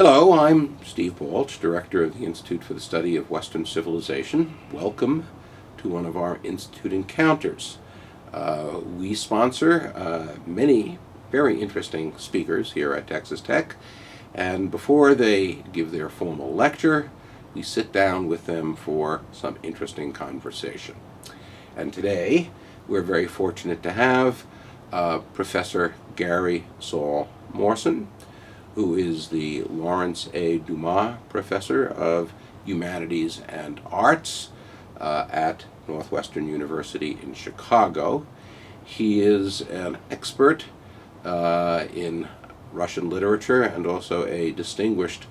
Hello, I'm Steve Balch, Director of the Institute for the Study of Western Civilization. Welcome to one of our Institute Encounters. We sponsor many very interesting speakers here at Texas Tech, and before they give their formal lecture, we sit down with them for some interesting conversation. And today, we're very fortunate to have Professor Gary Saul Morson, who is the Lawrence A. Dumas Professor of Humanities and Arts at Northwestern University in Chicago. He is an expert in Russian literature and also a distinguished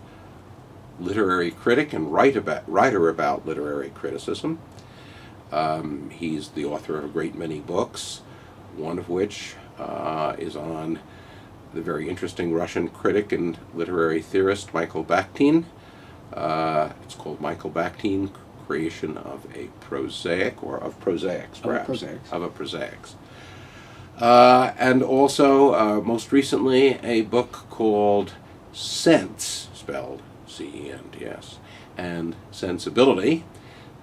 literary critic and writer about literary criticism. He's the author of a great many books, one of which is on the very interesting Russian critic and literary theorist Michael Bakhtin. It's called Michael Bakhtin, Creation of a Prosaic, or of Prosaics, perhaps. Of a Prosaics. And also, most recently, a book called Sense, spelled C-E-N-T-S, and Sensibility,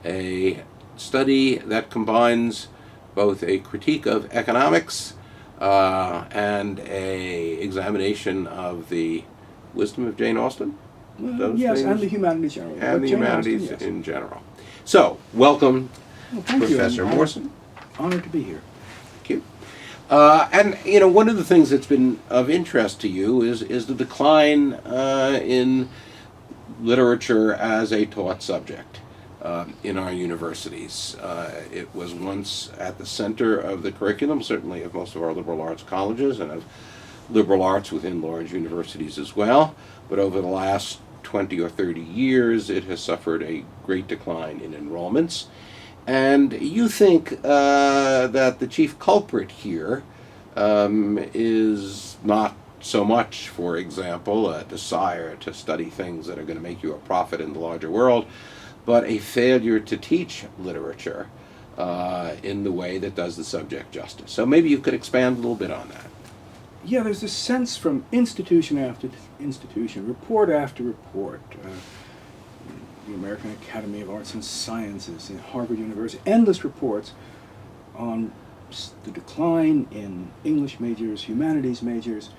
a study that combines both a critique of economics and a examination of the wisdom of Jane Austen. Yes, and the humanities generally. And the humanities in general. So, welcome, Professor Morson. Honored to be here. Thank you. And, you know, one of the things that's been of interest to you is the decline in literature as a taught subject in our universities. It was once at the center of the curriculum, certainly of most of our liberal arts colleges and of liberal arts within large universities as well. But over the last 20 or 30 years, it has suffered a great decline in enrollments. And you think that the chief culprit here is not so much, for example, a desire to study things that are going to make you a profit in the larger world, but a failure to teach literature in the way that does the subject justice. So maybe you could expand a little bit on that. Yeah, there's a sense from institution after institution, report after report, the American Academy of Arts and Sciences, Harvard University, endless reports on the decline in English majors, humanities majors,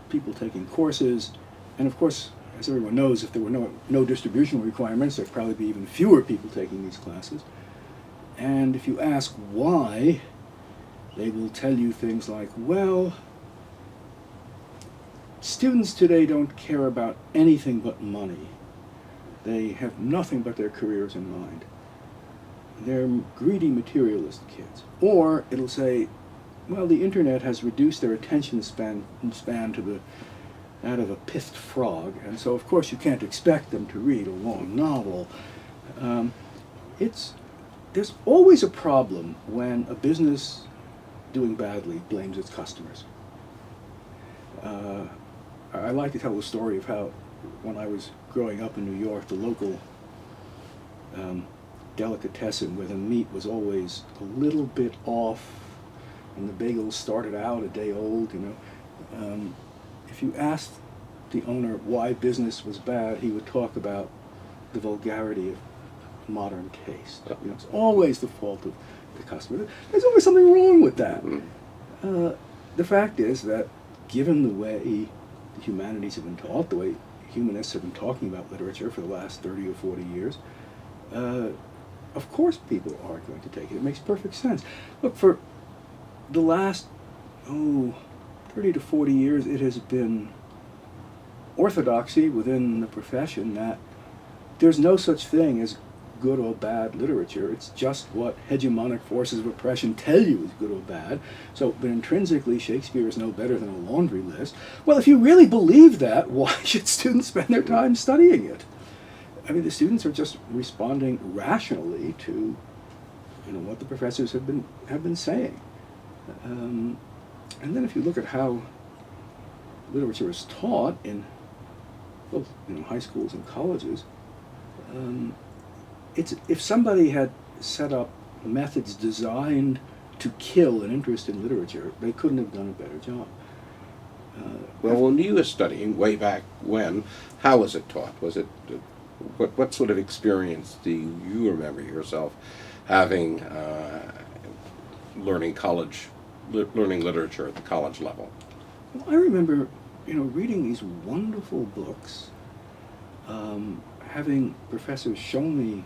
people taking courses, and of course, as everyone knows, if there were no distribution requirements, there'd probably be even fewer people taking these classes. And if you ask why, they will tell you things like, well, students today don't care about anything but money. They have nothing but their careers in mind. They're greedy materialist kids. Or it'll say, well, the internet has reduced their attention span to that of a pithed frog, and so of course you can't expect them to read a long novel. There's always a problem when a business doing badly blames its customers. I like to tell the story of how, when I was growing up in New York, the local delicatessen where the meat was always a little bit off, and the bagels started out a day old, if you asked the owner why business was bad, he would talk about the vulgarity of modern taste. It's always the fault of the customer. There's always something wrong with that. The fact is that, given the way the humanities have been taught, the way humanists have been talking about literature for the last 30 or 40 years, of course people are going to take it. It makes perfect sense. Look, for the last 30 to 40 years, it has been orthodoxy within the profession that there's no such thing as good or bad literature. It's just what hegemonic forces of oppression tell you is good or bad. So, but intrinsically, Shakespeare is no better than a laundry list. Well, if you really believe that, why should students spend their time studying it? I mean, the students are just responding rationally to, what the professors have been saying. And then if you look at how literature is taught in both high schools and colleges, if somebody had set up methods designed to kill an interest in literature, they couldn't have done a better job. Well, when you were studying way back when, how was it taught? Was it what sort of experience do you remember yourself having learning literature at the college level? Well, I remember, reading these wonderful books, having professors show me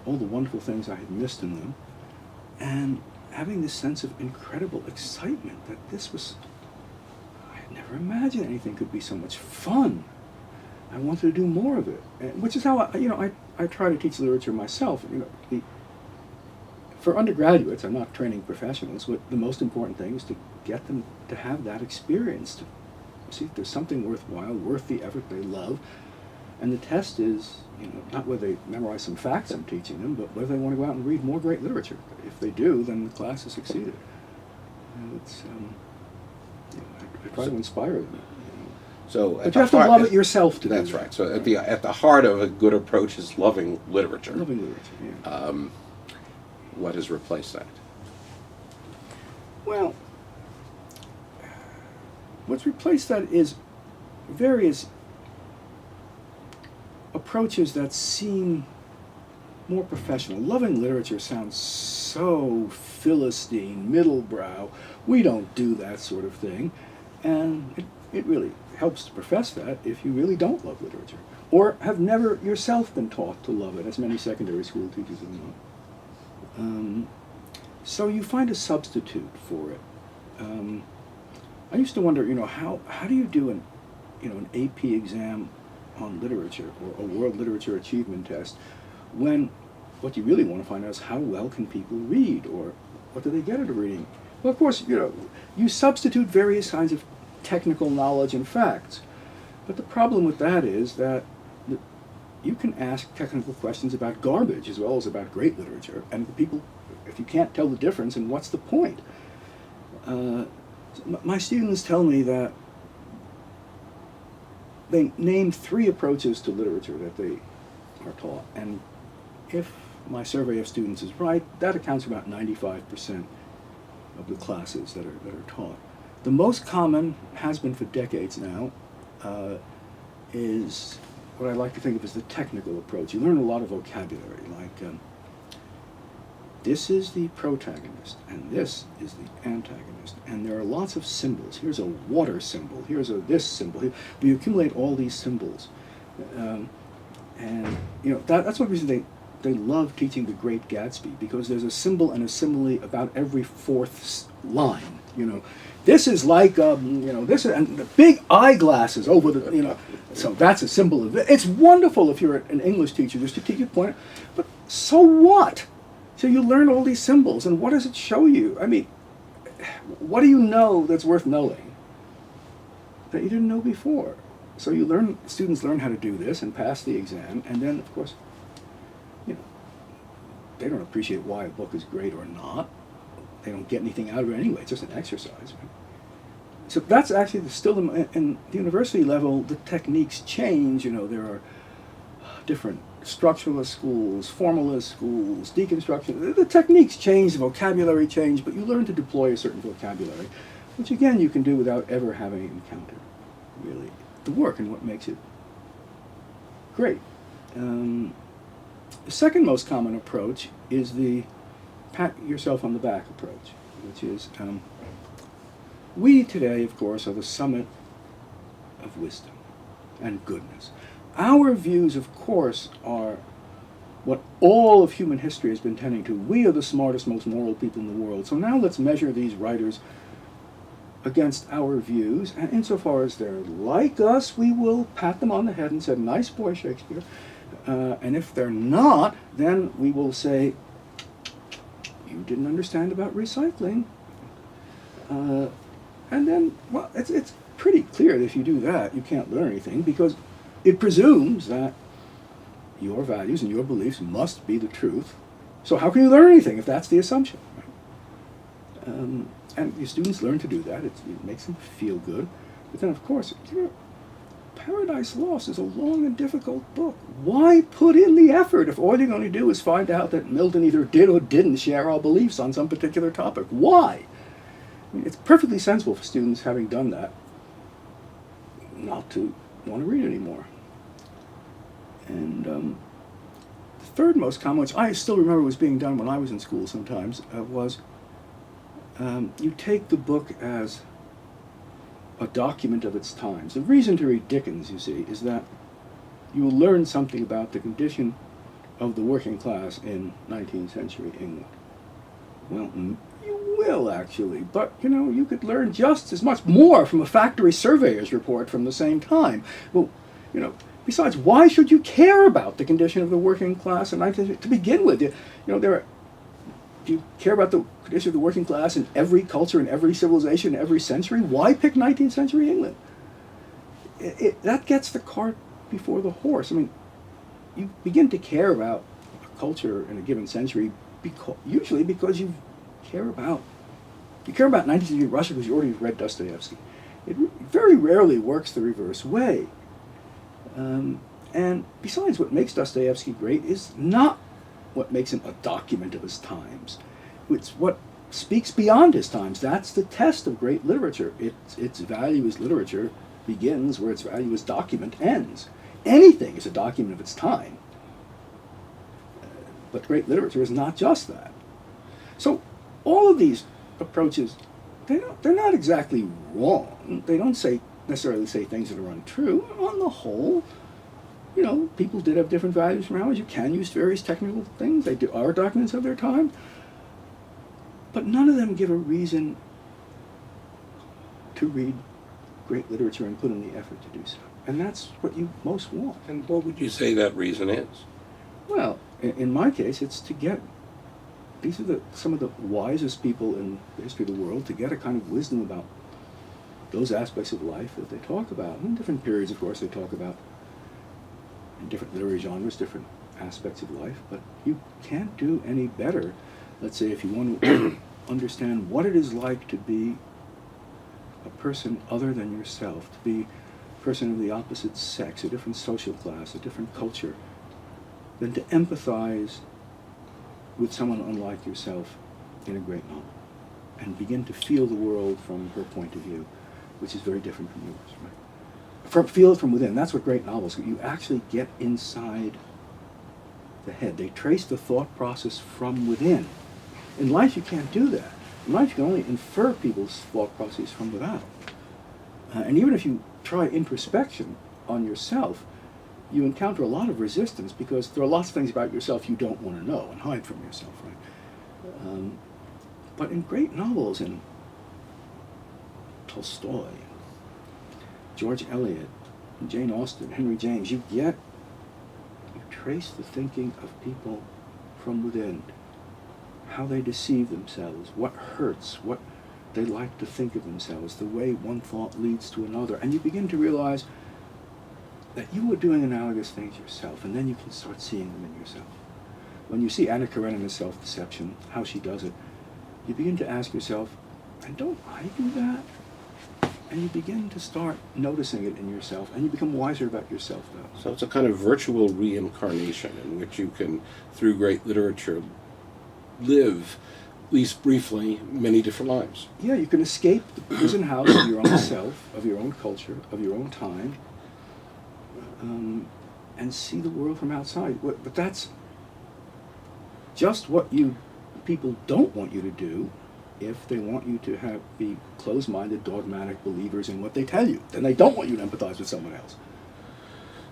all the wonderful things I had missed in them, and having this sense of incredible excitement that I had never imagined anything could be so much fun. I wanted to do more of it, which is how I try to teach literature myself. For undergraduates, I'm not training professionals, but the most important thing is to get them to have that experience, to see if there's something worthwhile, worth the effort they love. And the test is, not whether they memorize some facts I'm teaching them, but whether they want to go out and read more great literature. If they do, then the class has succeeded. And it's, I try to inspire them. So, but you have to love it yourself to do that. That's right. So at the heart of a good approach is loving literature. Loving literature, yeah. What has replaced that? Well, what's replaced that is various approaches that seem more professional. Loving literature sounds so Philistine, middlebrow. We don't do that sort of thing. And it really helps to profess that if you really don't love literature, or have never yourself been taught to love it, as many secondary school teachers have not. So you find a substitute for it. I used to wonder, how do you do an AP exam on literature or a world literature achievement test when what you really want to find out is how well can people read, or what do they get out of reading? Well, of course, you substitute various kinds of technical knowledge and facts, but the problem with that is that you can ask technical questions about garbage as well as about great literature, and the people, if you can't tell the difference, then what's the point? My students tell me that they name 3 approaches to literature that they are taught, and if my survey of students is right, that accounts for about 95% of the classes that are taught. The most common, has been for decades now, is what I like to think of as the technical approach. You learn a lot of vocabulary, like this is the protagonist, and this is the antagonist, and there are lots of symbols. Here's a water symbol, here's a this symbol. We accumulate all these symbols, and that's one reason they love teaching The Great Gatsby, because there's a symbol and a simile about every 4th line. This is like this is, and the big eyeglasses over the so that's a symbol of it. It's wonderful if you're an English teacher just to teach a point, but so what? So you learn all these symbols, and what does it show you? I mean, what do you know that's worth knowing that you didn't know before? So students learn how to do this and pass the exam, and then of course, they don't appreciate why a book is great or not. They don't get anything out of it anyway. It's just an exercise. Right? So that's actually still in the university level. The techniques change. There are different structuralist schools, formalist schools, deconstruction. The techniques change, the vocabulary change, but you learn to deploy a certain vocabulary, which again you can do without ever having encountered really the work and what makes it great. The second most common approach is the pat yourself on the back approach, which is, we today, of course, are the summit of wisdom and goodness. Our views, of course, are what all of human history has been tending to. We are the smartest, most moral people in the world. So now let's measure these writers against our views, and insofar as they're like us, we will pat them on the head and say, nice boy, Shakespeare. And if they're not, then we will say, you didn't understand about recycling. And then, well, it's pretty clear that if you do that, you can't learn anything, because it presumes that your values and your beliefs must be the truth. So how can you learn anything if that's the assumption? Right? And your students learn to do that. It makes them feel good. But then, of course, Paradise Lost is a long and difficult book. Why put in the effort if all you're going to do is find out that Milton either did or didn't share our beliefs on some particular topic? Why? I mean, it's perfectly sensible for students, having done that, not to want to read anymore. And the third most common, which I still remember was being done when I was in school sometimes, was you take the book as a document of its times. The reason to read Dickens, you see, is that you will learn something about the condition of the working class in 19th century England. Well, you will actually, but you could learn just as much more from a factory surveyor's report from the same time. Well, besides, why should you care about the condition of the working class in 19th century to begin with? Do you care about the condition of the working class in every culture, in every civilization, in every century? Why pick 19th century England? That gets the cart before the horse. I mean, you begin to care about a culture in a given century usually because you care about 19th century Russia because you already read Dostoevsky. It very rarely works the reverse way. And besides, what makes Dostoevsky great is not what makes him a document of his times. It's what speaks beyond his times. That's the test of great literature. Its value as literature begins where its value as document ends. Anything is a document of its time. But great literature is not just that. So all of these approaches, they're not exactly wrong. They don't necessarily say things that are untrue. On the whole, people did have different values from ours. You can use various technical things. They are documents of their time. But none of them give a reason to read great literature and put in the effort to do so. And that's what you most want. And what would you say that reason is? Well, in my case, it's to get, these are some of the wisest people in the history of the world, to get a kind of wisdom about those aspects of life that they talk about. In different periods, of course, they talk about, in different literary genres, different aspects of life, but you can't do any better, let's say, if you want to understand what it is like to be a person other than yourself, to be a person of the opposite sex, a different social class, a different culture, than to empathize with someone unlike yourself in a great novel and begin to feel the world from her point of view, which is very different from yours, right? Feel it from within. That's what great novels do. You actually get inside the head. They trace the thought process from within. In life, you can't do that. In life, you can only infer people's thought processes from without. And even if you try introspection on yourself, you encounter a lot of resistance because there are lots of things about yourself you don't want to know and hide from yourself, right? But in great novels, in Tolstoy, George Eliot, Jane Austen, Henry James, you trace the thinking of people from within, how they deceive themselves, what hurts, what they like to think of themselves, the way one thought leads to another, and you begin to realize that you are doing analogous things yourself, and then you can start seeing them in yourself. When you see Anna Karenina's self-deception, how she does it, you begin to ask yourself, and don't I do that? And you begin to start noticing it in yourself, and you become wiser about yourself, though. So it's a kind of virtual reincarnation in which you can, through great literature, live, at least briefly, many different lives. Yeah, you can escape the prison house of your own self, of your own culture, of your own time, and see the world from outside. But that's just what people don't want you to do if they want you to be closed-minded, dogmatic believers in what they tell you. Then they don't want you to empathize with someone else.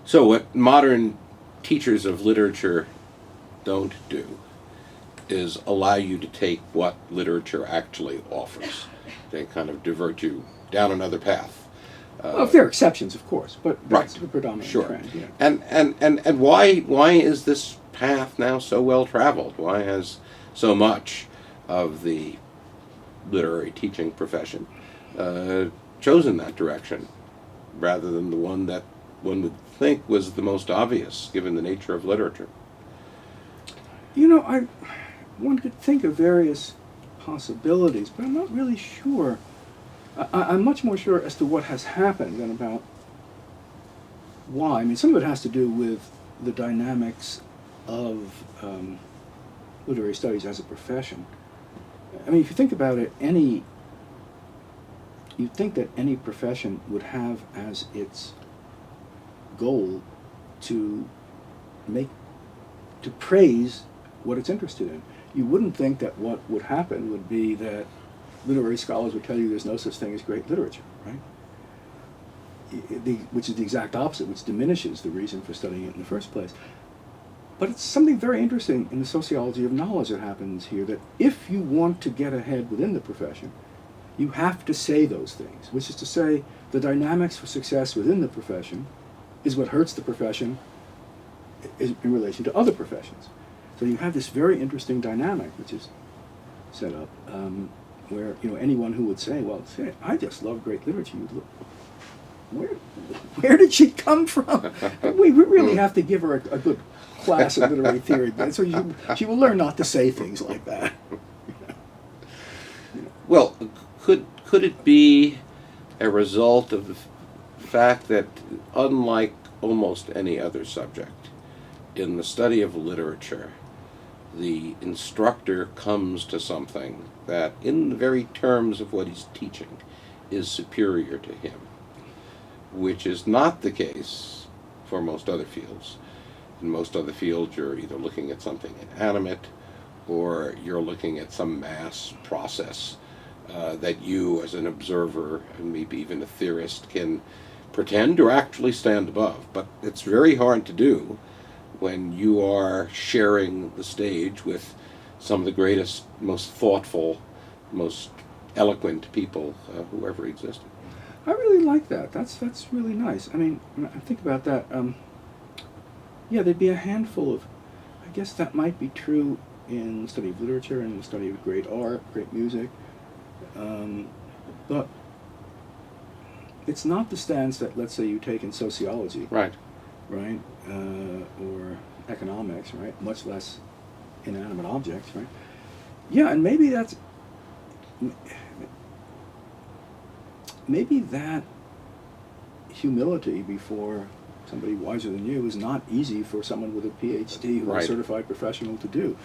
So what modern teachers of literature don't do is allow you to take what literature actually offers. They kind of divert you down another path. Well, there are exceptions, of course, but that's right. the predominant Sure. trend. Yeah. And why is this path now so well traveled? Why has so much of the literary teaching profession chosen that direction rather than the one that one would think was the most obvious given the nature of literature? One could think of various possibilities, but I'm not really sure. I'm much more sure as to what has happened than about why. I mean, some of it has to do with the dynamics of literary studies as a profession. I mean, if you think about it, you'd think that any profession would have as its goal to praise what it's interested in. You wouldn't think that what would happen would be that literary scholars would tell you there's no such thing as great literature, right? Which is the exact opposite, which diminishes the reason for studying it in the first place. But it's something very interesting in the sociology of knowledge that happens here, that if you want to get ahead within the profession, you have to say those things, which is to say the dynamics for success within the profession is what hurts the profession in relation to other professions. So you have this very interesting dynamic which is set up, where anyone who would say, well, I just love great literature, you'd look, where did she come from? We really have to give her a good class of literary theory, so she will learn not to say things like that. Well, could it be a result of the fact that, unlike almost any other subject, in the study of literature, the instructor comes to something that, in the very terms of what he's teaching, is superior to him, which is not the case for most other fields. In most other fields, you're either looking at something inanimate or you're looking at some mass process that you, as an observer and maybe even a theorist, can pretend or actually stand above. But it's very hard to do when you are sharing the stage with some of the greatest, most thoughtful, most eloquent people who ever existed. I really like that. That's really nice. I mean, when I think about that, yeah, there'd be a handful of, I guess that might be true in the study of literature and the study of great art, great music, but it's not the stance that, let's say, you take in sociology, Right. right, or economics, right, much less inanimate objects, right? Yeah, and maybe that humility before somebody wiser than you is not easy for someone with a PhD who's Right. a certified professional to do.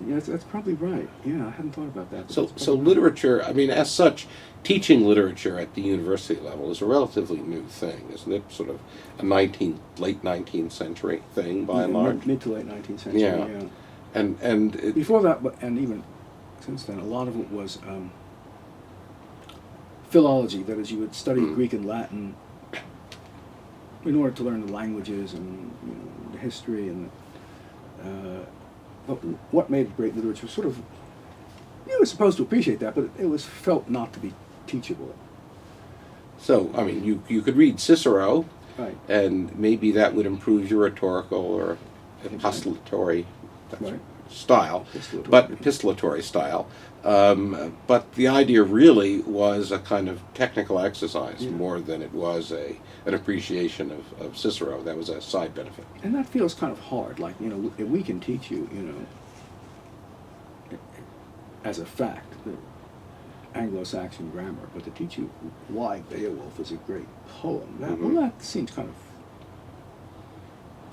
Yeah, that's probably right. Yeah, I hadn't thought about that. but So that's probably right. literature, I mean, as such, teaching literature at the university level is a relatively new thing, isn't it? Sort of a late 19th century thing, by and large. Mid to late 19th century, Yeah. yeah. And it, Before that, and even since then, a lot of it was philology. That is, you would study Greek and Latin in order to learn the languages and the history and but what made great literature sort of, you were supposed to appreciate that, but it was felt not to be teachable. so, I mean, you could read Cicero, Right. and maybe that would improve your rhetorical or epistolatory Right. style, Epistolatory. but epistolatory style. But the idea really was a kind of technical exercise Yeah. more than it was an appreciation of Cicero. That was a side benefit. And that feels kind of hard. Like, we can teach you, as a fact, the Anglo-Saxon grammar, but to teach you why Beowulf is a great poem, that seems kind of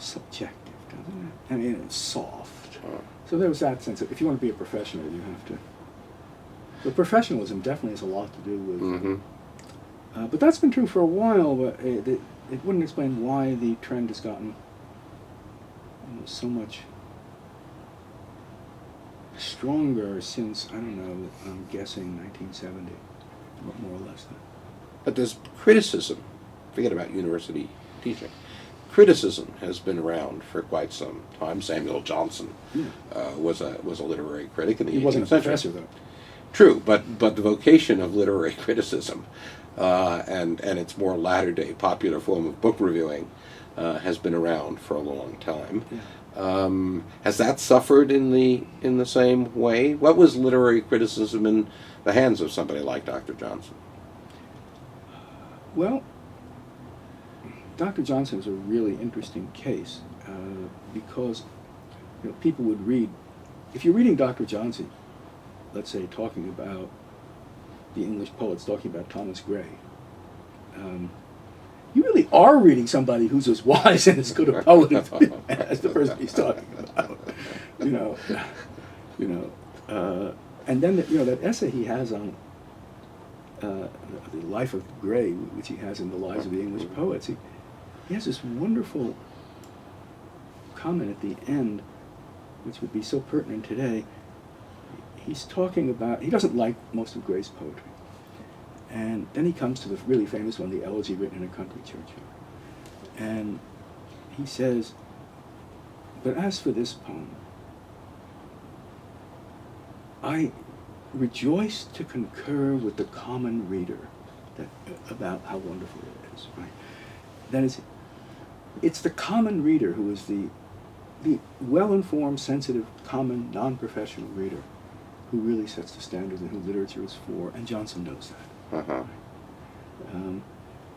subjective, doesn't it? I mean, it's soft. So there was that sense that if you want to be a professional, you have to. But professionalism definitely has a lot to do with. Mm-hmm. But that's been true for a while, but it wouldn't explain why the trend has gotten so much stronger since, I don't know, I'm guessing 1970, more or less. But there's criticism. Forget about university teaching. Criticism has been around for quite some time. Samuel Johnson was a literary critic in the 18th He wasn't a century. professor, though. True, but the vocation of literary criticism and its more latter-day popular form of book reviewing has been around for a long time. Yeah. Has that suffered in the same way? What was literary criticism in the hands of somebody like Dr. Johnson? Well, Dr. Johnson is a really interesting case because people would read, if you're reading Dr. Johnson, let's say talking about the English poets, talking about Thomas Gray, you really are reading somebody who's as wise and as good a poet as the person he's talking about. And then that essay he has on the Life of Gray, which he has in the Lives of the English Poets, he has this wonderful comment at the end, which would be so pertinent today. He's talking about, he doesn't like most of Gray's poetry. And then he comes to the really famous one, the Elegy Written in a Country Churchyard. And he says, but as for this poem, I rejoice to concur with the common reader about how wonderful it is, right? That is, it's the common reader who is the well-informed, sensitive, common, non-professional reader who really sets the standards and who literature is for, and Johnson knows that. Uh-huh.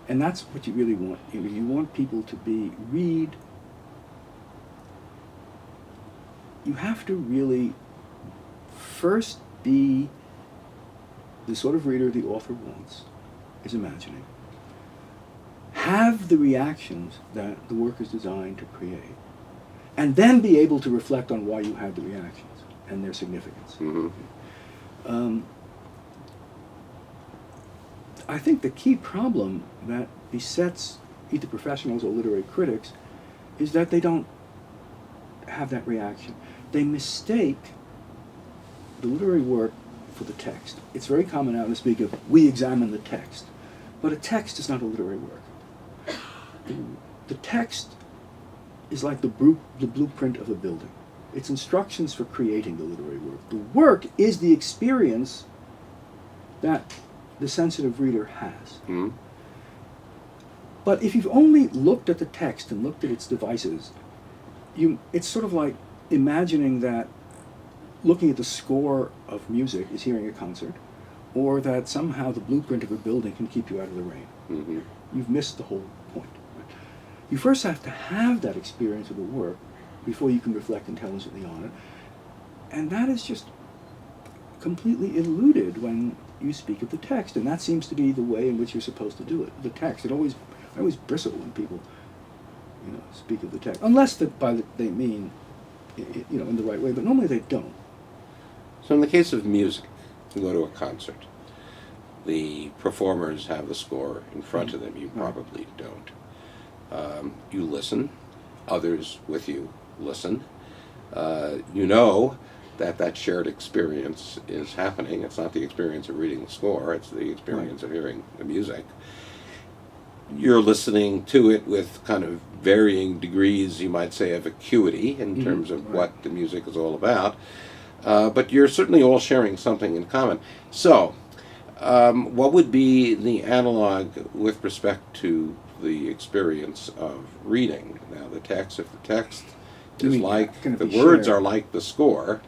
And that's what you really want. You want people to read. You have to really first be the sort of reader the author wants, is imagining. Have the reactions that the work is designed to create, and then be able to reflect on why you had the reactions and their significance. Mm-hmm. I think the key problem that besets either professionals or literary critics is that they don't have that reaction. They mistake the literary work for the text. It's very common now to speak of, we examine the text. But a text is not a literary work. The text is like the blueprint of a building. It's instructions for creating the literary work. The work is the experience that the sensitive reader has. Mm-hmm. But if you've only looked at the text and looked at its devices, it's sort of like imagining that looking at the score of music is hearing a concert, or that somehow the blueprint of a building can keep you out of the rain. Mm-hmm. You've missed the whole point. Right? You first have to have that experience of the work before you can reflect intelligently on it. And that is just completely eluded when you speak of the text. And that seems to be the way in which you're supposed to do it. The text. I always bristle when people, speak of the text. Unless they mean, in the right way. But normally they don't. So in the case of music, you go to a concert. The performers have the score in front of them. You probably don't. You listen. Others with you listen. You know that shared experience is happening. It's not the experience of reading the score. It's the experience of hearing the music. You're listening to it with kind of varying degrees, you might say, of acuity in terms of what the music is all about. But you're certainly all sharing something in common. So, what would be the analog with respect to the experience of reading? Now, the text, if the text is like, the words are like the score,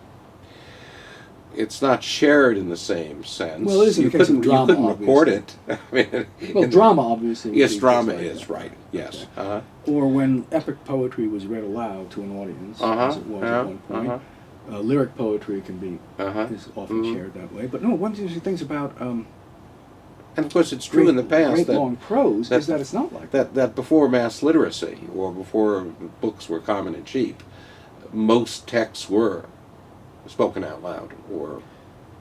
it's not shared in the same sense. Well, it is in the case of drama, you couldn't record it. I mean, drama, obviously. Yes, drama is, right, yes. Okay. Uh-huh. Or when epic poetry was read aloud to an audience, as it was at one point. Lyric poetry is often shared that way. But no, one of the things about and of course it's true in the past that long prose is that it's not like that before mass literacy or before books were common and cheap, most texts were spoken out loud.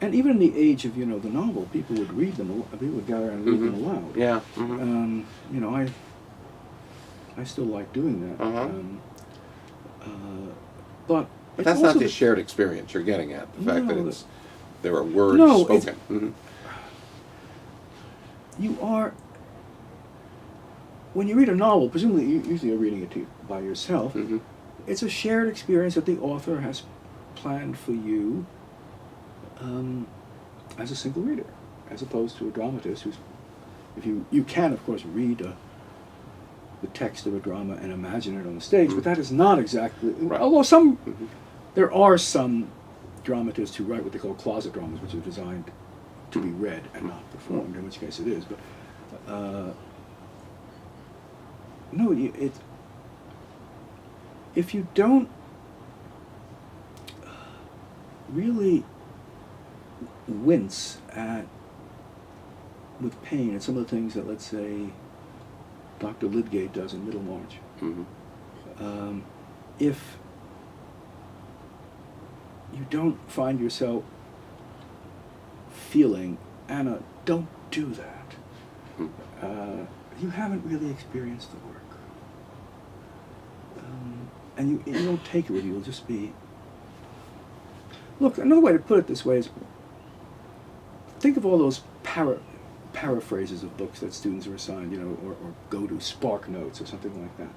And even in the age of the novel, people would read them. People would gather and read them aloud. Yeah. I still like doing that. But that's not the shared experience you're getting at. The fact that there are words spoken. You are, when you read a novel, presumably usually you're reading it by yourself. It's a shared experience that the author has planned for you as a single reader, as opposed to a dramatist who's, if you can of course read the text of a drama and imagine it on the stage, but that is not exactly, although there are some dramatists who write what they call closet dramas, which are designed to be read and not performed, in which case it is. But if you don't really wince with pain at some of the things that, let's say, Dr. Lydgate does in Middlemarch, if you don't find yourself feeling, Anna, don't do that, you haven't really experienced the work. And you don't take it with you. You'll just be... Look, another way to put it this way is, think of all those paraphrases of books that students are assigned, or go to Spark Notes or something like that.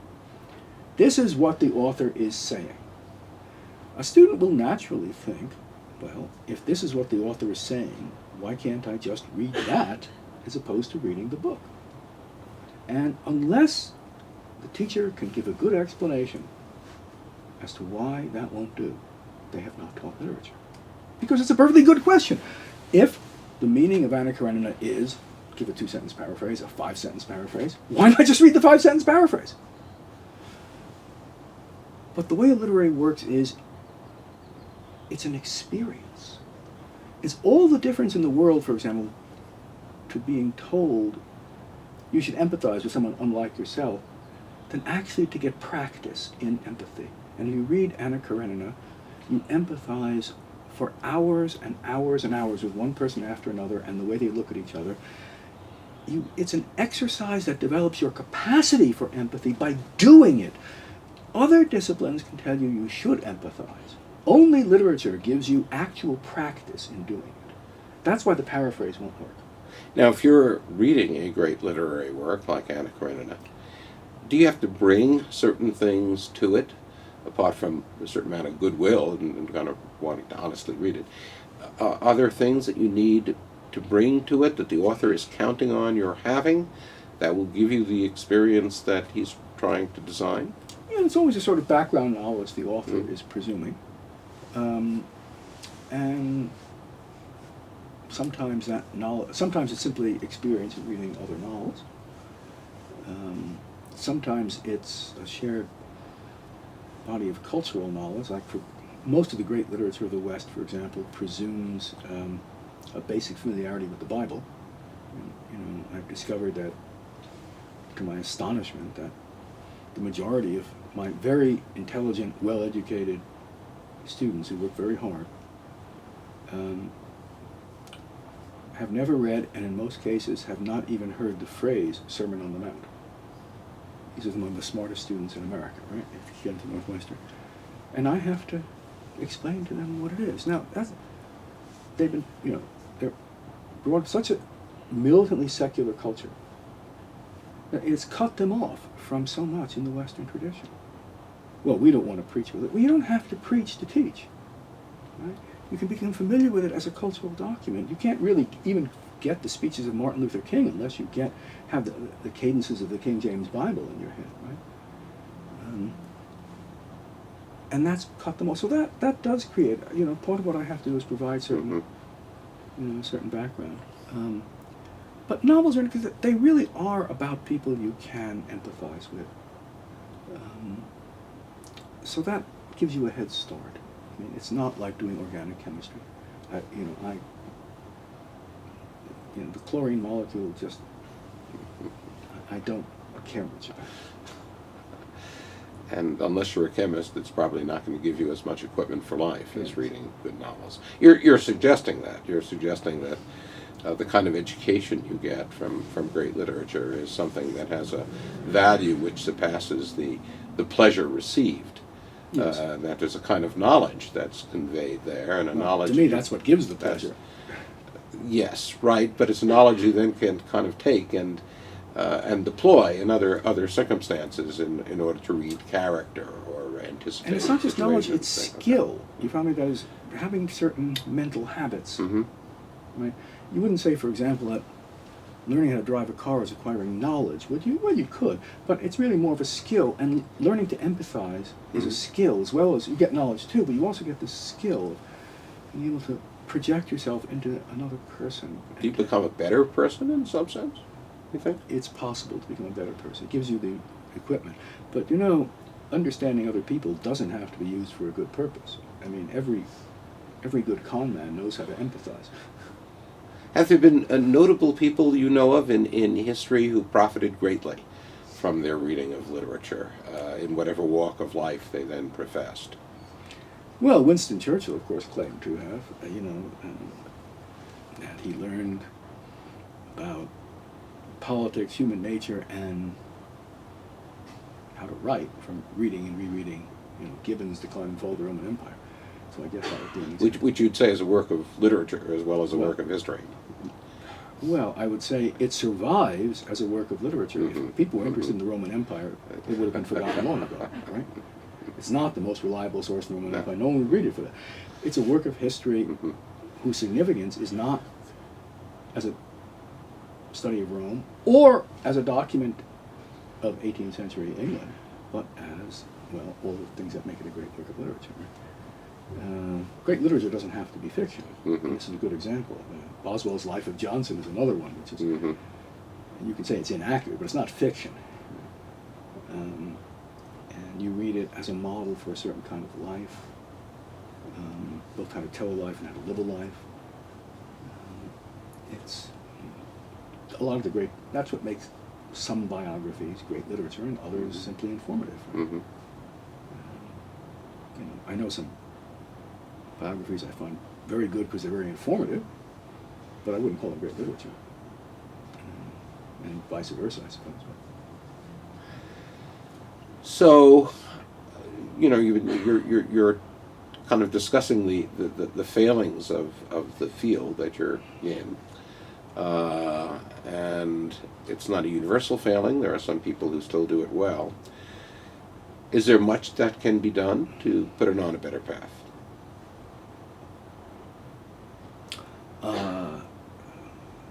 This is what the author is saying. A student will naturally think, well, if this is what the author is saying, why can't I just read that as opposed to reading the book? And unless the teacher can give a good explanation as to why that won't do, they have not taught literature. Because it's a perfectly good question. If the meaning of Anna Karenina is, give a 2-sentence paraphrase, a 5-sentence paraphrase, why not just read the 5-sentence paraphrase? But the way a literary works is, it's an experience. It's all the difference in the world, for example, to being told you should empathize with someone unlike yourself, than actually to get practice in empathy. And if you read Anna Karenina, you empathize for hours and hours and hours with one person after another and the way they look at each other. It's an exercise that develops your capacity for empathy by doing it. Other disciplines can tell you you should empathize. Only literature gives you actual practice in doing it. That's why the paraphrase won't work. Now, if you're reading a great literary work like Anna Karenina, do you have to bring certain things to it, apart from a certain amount of goodwill and kind of wanting to honestly read it? Are there things that you need to bring to it that the author is counting on your having that will give you the experience that he's trying to design? Yeah, it's always a sort of background knowledge the author is presuming. And sometimes that knowledge, sometimes it's simply experience of reading other novels. Sometimes it's a shared body of cultural knowledge, like for most of the great literature of the West, for example, presumes a basic familiarity with the Bible. I've discovered that, to my astonishment, that the majority of my very intelligent, well-educated students who work very hard have never read, and in most cases have not even heard the phrase Sermon on the Mount. These are among the smartest students in America, right? If you get into Northwestern. And I have to explain to them what it is. Now, they've been, they're brought up such a militantly secular culture that it's cut them off from so much in the Western tradition. Well, we don't want to preach with it. Well, you don't have to preach to teach, right? You can become familiar with it as a cultural document. You can't really even get the speeches of Martin Luther King unless you have the cadences of the King James Bible in your head, right? And that's cut them off. So that does create, part of what I have to do is provide certain, certain background. But novels are, because they really are about people you can empathize with. So that gives you a head start. I mean, it's not like doing organic chemistry. The chlorine molecule just, I don't care much about it. And unless you're a chemist, it's probably not going to give you as much equipment for life as reading good novels. You're suggesting that. You're suggesting that the kind of education you get from great literature is something that has a value which surpasses the pleasure received. Yes. That there's a kind of knowledge that's conveyed there, and a knowledge... To me, that's what gives the pleasure. Yes, right, but it's a knowledge you then can kind of take and deploy in other circumstances in order to read character or anticipate. And it's not just knowledge, it's situations, skill. You found me that is having certain mental habits. Mm-hmm. Right? You wouldn't say, for example, that learning how to drive a car is acquiring knowledge, would you? Well, you could, but it's really more of a skill, and learning to empathize is a skill, as well as you get knowledge too, but you also get the skill of being able to project yourself into another person. Do you become a better person in some sense, you think? It's possible to become a better person. It gives you the equipment. But understanding other people doesn't have to be used for a good purpose. I mean, every good con man knows how to empathize. Have there been notable people you know of in history who profited greatly from their reading of literature, in whatever walk of life they then professed? Well, Winston Churchill, of course, claimed to have, and he learned about politics, human nature, and how to write from reading and rereading, Gibbon's Decline and Fall of the Roman Empire. So I guess that would be an example. Which you'd say is a work of literature as well as a Well, work of history. Well, I would say it survives as a work of literature. Mhm. If people were interested in the Roman Empire, it would have been forgotten long ago, right? It's not the most reliable source in the Roman No. Empire. No one would read it for that. It's a work of history Mhm. whose significance is not as a study of Rome or as a document of 18th century England, but as, well, all the things that make it a great work of literature. Great literature doesn't have to be fiction. Mhm. This is a good example. Boswell's Life of Johnson is another one, which is, Mhm. you can say it's inaccurate, but it's not fiction. And you read it as a model for a certain kind of life, both how to tell a life and how to live a life. It's a lot of the great, that's what makes some biographies great literature and others simply informative. Right? Mhm. I know some biographies I find very good because they're very informative, but I wouldn't call them great literature. And vice versa, I suppose. So, you're kind of discussing the failings of the field that you're in, and it's not a universal failing. There are some people who still do it well. Is there much that can be done to put it on a better path?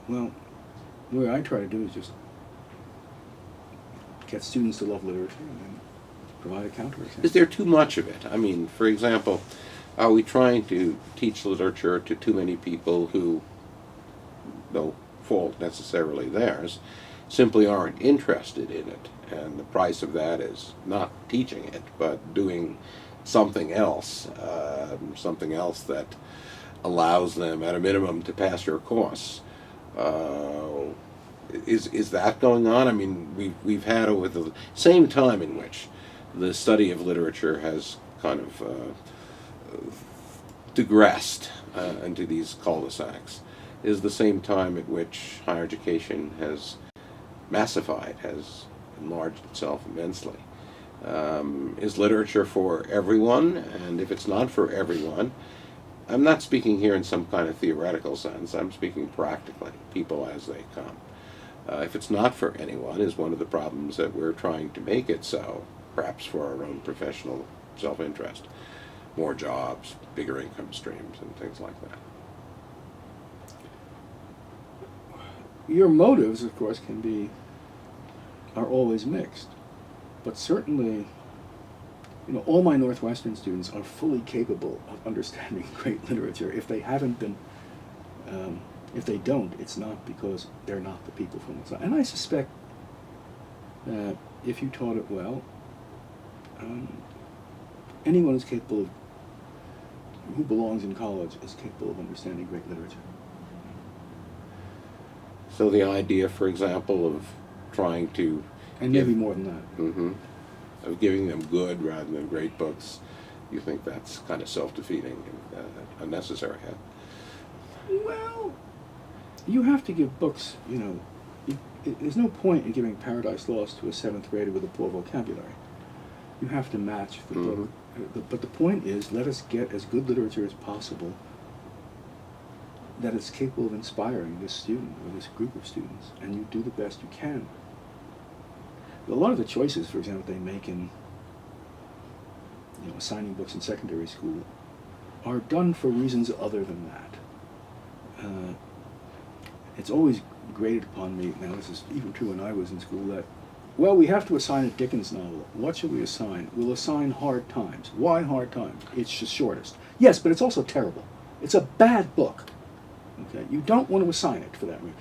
Well, the way I try to do is just get students to love literature and then provide a counterexample. Is there too much of it? I mean, for example, are we trying to teach literature to too many people who, no fault necessarily theirs, simply aren't interested in it? And the price of that is not teaching it, but doing something else that allows them, at a minimum, to pass your course. Is that going on? I mean, we've had over the same time in which the study of literature has kind of digressed into these cul-de-sacs, is the same time at which higher education has massified, has enlarged itself immensely. Is literature for everyone? And if it's not for everyone, I'm not speaking here in some kind of theoretical sense, I'm speaking practically, people as they come. If it's not for anyone, is one of the problems that we're trying to make it so, perhaps for our own professional self-interest. More jobs, bigger income streams, and things like that. Your motives, of course, are always mixed. But certainly, all my Northwestern students are fully capable of understanding great literature. If they haven't been, if they don't, it's not because they're not the people from the side. And I suspect that if you taught it well, anyone is capable of, who belongs in college is capable of understanding great literature. So the idea, for example, of trying to... And maybe more than that. Mm-hmm. Of giving them good rather than great books, you think that's kind of self-defeating and unnecessary, huh? Well, you have to give books, there's no point in giving Paradise Lost to a 7th grader with a poor vocabulary. You have to match the book. But the point is, let us get as good literature as possible that is capable of inspiring this student or this group of students, and you do the best you can. A lot of the choices, for example, they make in assigning books in secondary school are done for reasons other than that. It's always grated upon me, now this is even true when I was in school, that, well, we have to assign a Dickens novel. What should we assign? We'll assign Hard Times. Why Hard Times? It's the shortest. Yes, but it's also terrible. It's a bad book. Okay, you don't want to assign it for that reason.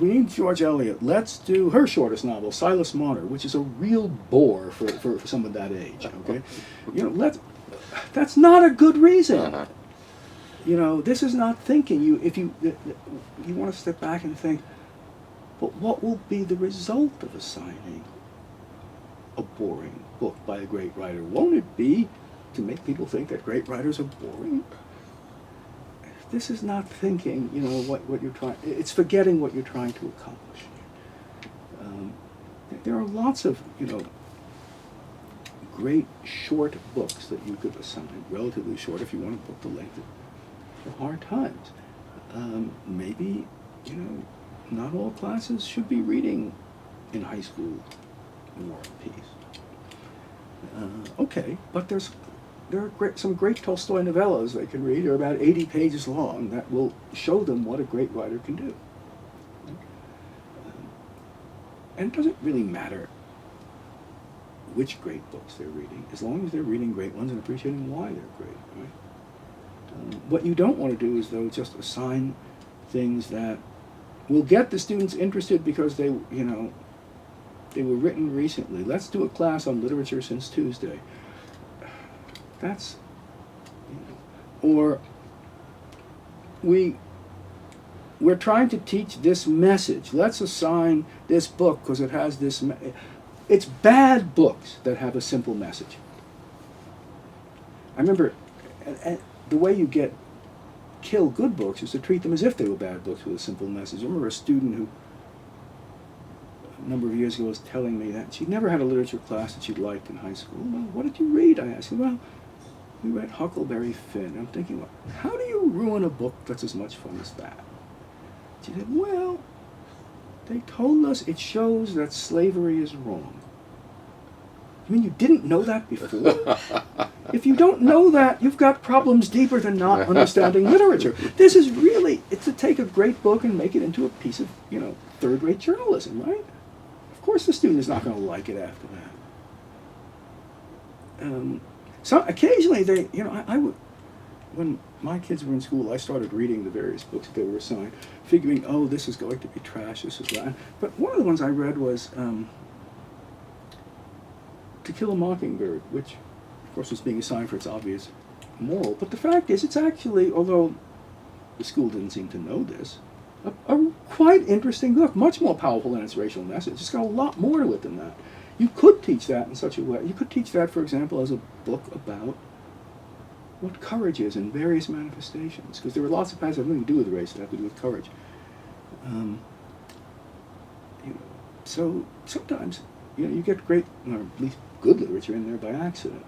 We need George Eliot. Let's do her shortest novel, Silas Marner, which is a real bore for someone that age. Okay, that's not a good reason. Uh-huh. This is not thinking. If you want to step back and think, but what will be the result of assigning a boring book by a great writer? Won't it be to make people think that great writers are boring? this is not thinking, you know, what you're trying, it's forgetting what you're trying to accomplish. There are lots of, you know, great short books that you could assign, relatively short if you want to book the length for hard times. Maybe, you know, not all classes should be reading in high school War and Peace. Okay, but there are some great Tolstoy novellas they can read. They're about 80 pages long that will show them what a great writer can do. And it doesn't really matter which great books they're reading, as long as they're reading great ones and appreciating why they're great. Right? What you don't want to do is, though, just assign things that will get the students interested because they, you know, they were written recently. Let's do a class on literature since Tuesday. That's, you know, or we're trying to teach this message. Let's assign this book because it has this. It's bad books that have a simple message. I remember the way you kill good books is to treat them as if they were bad books with a simple message. I remember a student who a number of years ago was telling me that she'd never had a literature class that she'd liked in high school. Well, what did you read? I asked her. Well, we read Huckleberry Finn. I'm thinking, well, how do you ruin a book that's as much fun as that? She said, well, they told us it shows that slavery is wrong. I mean, you didn't know that before? If you don't know that, you've got problems deeper than not understanding literature. This is really, it's to take a great book and make it into a piece of, you know, third-rate journalism, right? Of course the student is not going to like it after that. So occasionally they, you know, I would, when my kids were in school, I started reading the various books that they were assigned, figuring, oh, this is going to be trash, this is that. But one of the ones I read was To Kill a Mockingbird, which, of course, was being assigned for its obvious moral. But the fact is, it's actually, although the school didn't seem to know this, a quite interesting book, much more powerful than its racial message. It's got a lot more to it than that. You could teach that in such a way. You could teach that, for example, as a book about what courage is in various manifestations, because there are lots of passages that have nothing to do with race that have to do with courage. You know, so sometimes, you know, you get great, or at least good literature in there by accident.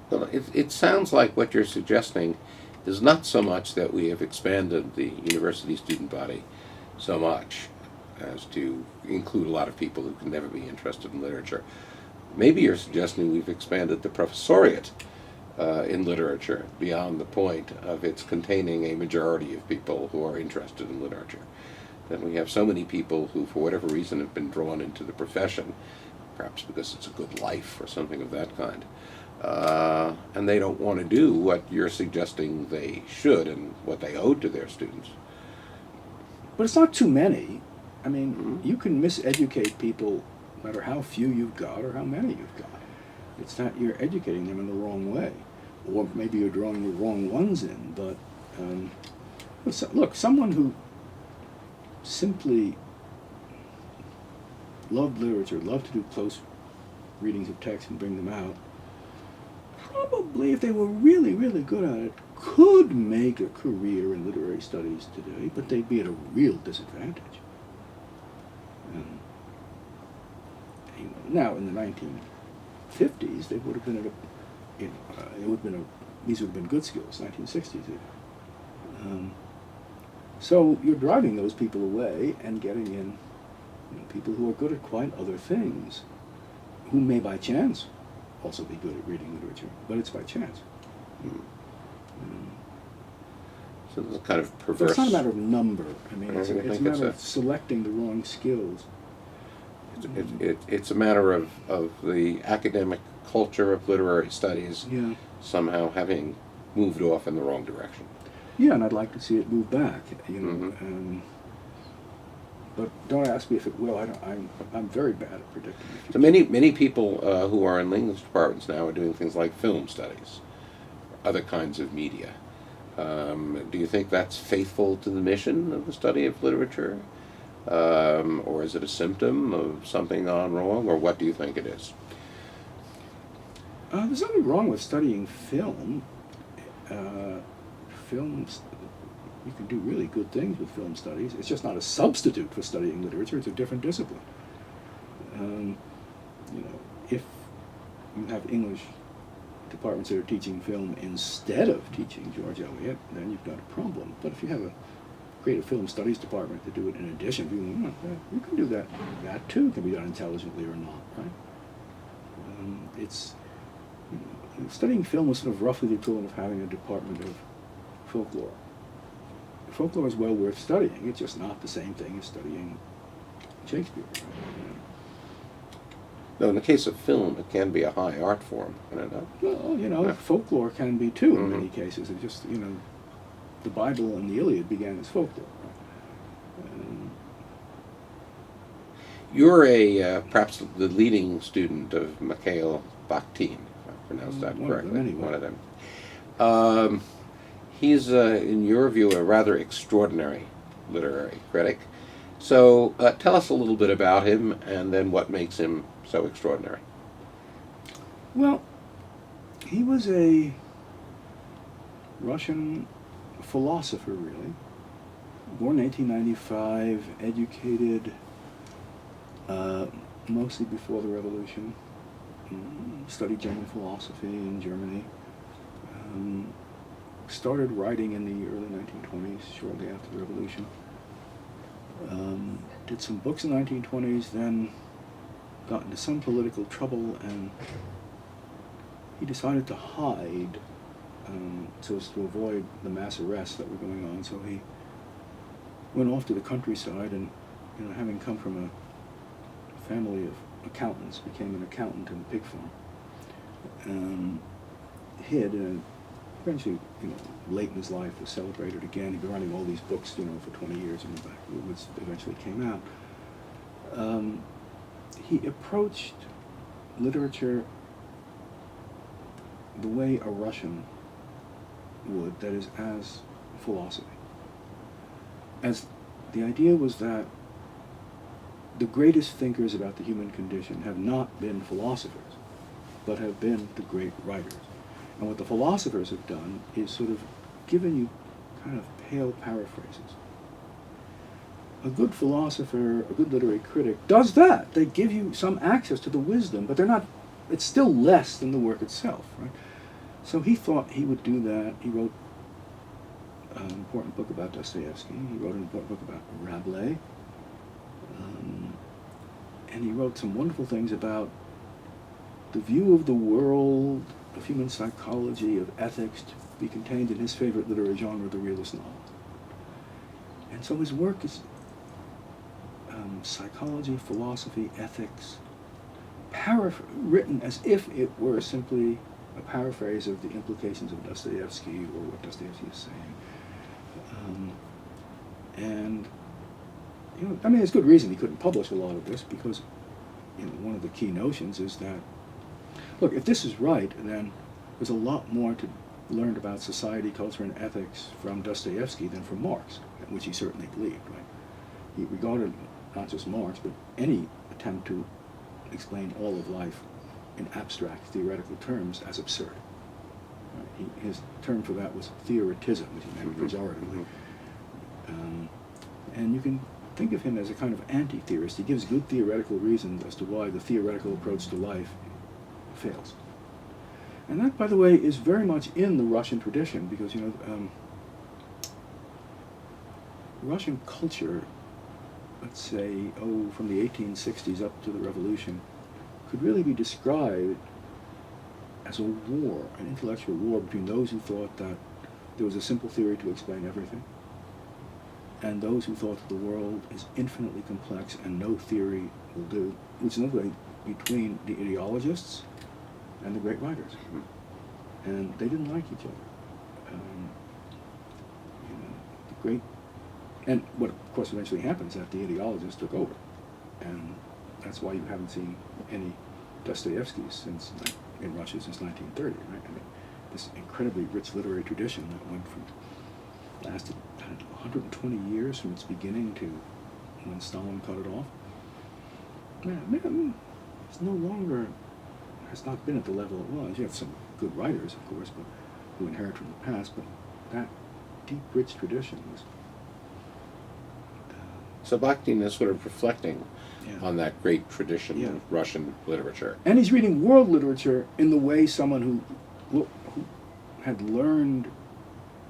Well, it sounds like what you're suggesting is not so much that we have expanded the university student body so much as to include a lot of people who can never be interested in literature. Maybe you're suggesting we've expanded the professoriate in literature beyond the point of its containing a majority of people who are interested in literature. That we have so many people who, for whatever reason, have been drawn into the profession, perhaps because it's a good life or something of that kind, and they don't want to do what you're suggesting they should and what they owe to their students. But it's not too many. I mean, you can miseducate people no matter how few you've got or how many you've got. It's not you're educating them in the wrong way. Or maybe you're drawing the wrong ones in, but look, someone who simply loved literature, loved to do close readings of text and bring them out, probably, if they were really, really good at it, could make a career in literary studies today, but they'd be at a real disadvantage. Now, in the 1950s, they would have been at a, you know, these would have been good skills, 1960s even. So you're driving those people away and getting in, you know, people who are good at quite other things, who may by chance also be good at reading literature, but it's by chance. So it's a kind of perverse. It's not a matter of number. I mean, it's a matter of selecting the wrong skills. It's a matter of the academic culture of literary studies somehow having moved off in the wrong direction. Yeah, and I'd like to see it move back. You know, but don't ask me if it will. I'm very bad at predicting. So many people who are in English departments now are doing things like film studies, other kinds of media. Do you think that's faithful to the mission of the study of literature? Or is it a symptom of something gone wrong, or what do you think it is? There's nothing wrong with studying film films, you can do really good things with film studies. It's just not a substitute for studying literature. It's a different discipline. You know, if you have English departments that are teaching film instead of teaching George Eliot, then you've got a problem. But if you have a create a film studies department to do it in addition, you can do that. That too can be done intelligently or not, right? It's studying film is sort of roughly the equivalent of having a department of folklore. Folklore is well worth studying. It's just not the same thing as studying Shakespeare. Right? Though in the case of film, it can be a high art form, can it not? Well, Yeah. folklore can be too in Mhm. many cases. It just, the Bible and the Iliad began as folklore. Right? You're perhaps the leading student of Mikhail Bakhtin, if I pronounced that One of correctly. them, anyway. One of them. He's, in your view, a rather extraordinary literary critic. So tell us a little bit about him and then what makes him so extraordinary. Well, he was a Russian philosopher, really. Born in 1895, educated mostly before the revolution. Studied German philosophy in Germany. Started writing in the early 1920s, shortly after the revolution. Did some books in the 1920s, then got into some political trouble, and he decided to hide so as to avoid the mass arrests that were going on. So he went off to the countryside, and having come from a family of accountants, became an accountant in a pig farm. Hid, and eventually, late in his life was celebrated again. He'd been writing all these books, for 20 years, and which eventually came out. He approached literature the way a Russian would, that is, as philosophy. As the idea was that the greatest thinkers about the human condition have not been philosophers, but have been the great writers. And what the philosophers have done is sort of given you kind of pale paraphrases. A good philosopher, a good literary critic, does that. They give you some access to the wisdom, but it's still less than the work itself, right? So he thought he would do that. He wrote an important book about Dostoevsky. He wrote an important book about Rabelais. And he wrote some wonderful things about the view of the world, of human psychology, of ethics, to be contained in his favorite literary genre, the realist novel. And so his work is psychology, philosophy, ethics, written as if it were simply a paraphrase of the implications of Dostoevsky or what Dostoevsky is saying. There's good reason he couldn't publish a lot of this, because one of the key notions is that, look, if this is right, then there's a lot more to learn about society, culture, and ethics from Dostoevsky than from Marx, which he certainly believed, right? He regarded not just Marx, but any attempt to explain all of life in abstract, theoretical terms as absurd. Right? His term for that was theoretism, which he meant pejoratively. And you can think of him as a kind of anti-theorist. He gives good theoretical reasons as to why the theoretical approach to life fails. And that, by the way, is very much in the Russian tradition, because, Russian culture, let's say, from the 1860s up to the revolution, could really be described as a war, an intellectual war between those who thought that there was a simple theory to explain everything, and those who thought that the world is infinitely complex and no theory will do, which is another way between the ideologists and the great writers. And they didn't like each other. And what of course eventually happens is that the ideologists took over. And that's why you haven't seen any Dostoevskys in Russia since 1930, right? This incredibly rich literary tradition that lasted 120 years from its beginning to when Stalin cut it off. It's no longer, has not been at the level it was. You have some good writers, of course, but who inherit from the past, but that deep, rich traditions. So Bakhtin is sort of reflecting Yeah. on that great tradition Yeah. of Russian literature. And he's reading world literature in the way someone who had learned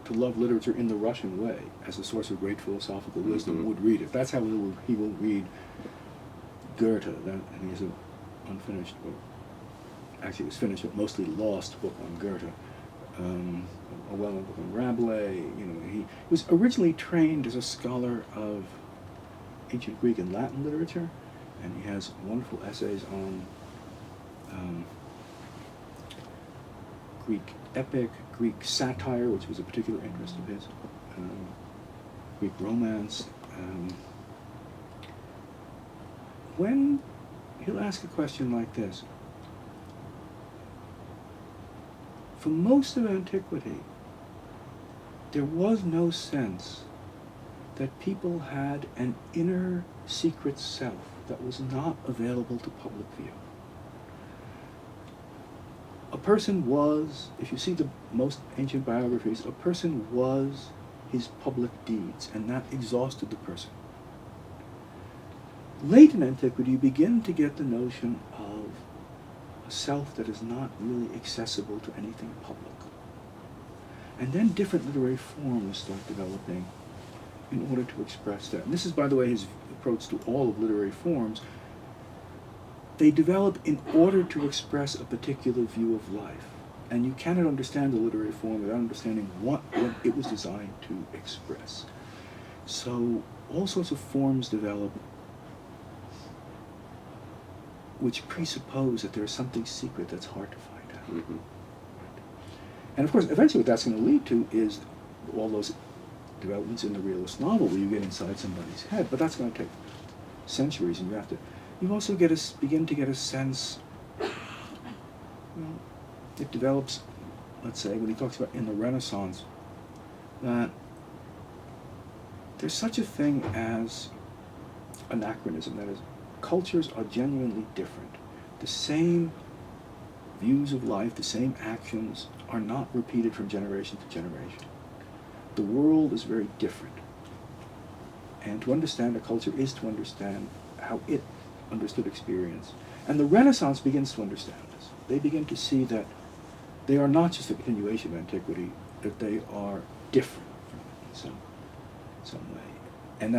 to love literature in the Russian way, as a source of great philosophical wisdom, Mhm. would read it. That's how he will read Goethe, and he has an unfinished book. Actually, it was finished, but mostly lost book on Goethe. A well-known book on Rabelais. You know, he was originally trained as a scholar of ancient Greek and Latin literature, and he has wonderful essays on Greek epic, Greek satire, which was a particular interest of his, Greek romance. When he'll ask a question like this, for most of antiquity, there was no sense that people had an inner secret self that was not available to public view. A person was, if you see the most ancient biographies, a person was his public deeds, and that exhausted the person. Late in antiquity, you begin to get the notion of a self that is not really accessible to anything public. And then different literary forms start developing in order to express that. And this is, by the way, his approach to all of literary forms. They develop in order to express a particular view of life. And you cannot understand a literary form without understanding what it was designed to express. So all sorts of forms develop which presuppose that there's something secret that's hard to find out. Mm-hmm. And of course, eventually what that's going to lead to is all those developments in the realist novel where you get inside somebody's head, but that's going to take centuries, and you also begin to get a sense, it develops, let's say, when he talks about in the Renaissance, that there's such a thing as anachronism, that is, cultures are genuinely different. The same views of life, the same actions are not repeated from generation to generation. The world is very different. And to understand a culture is to understand how it understood experience. And the Renaissance begins to understand this. They begin to see that they are not just a continuation of antiquity, that they are different from it in some way. And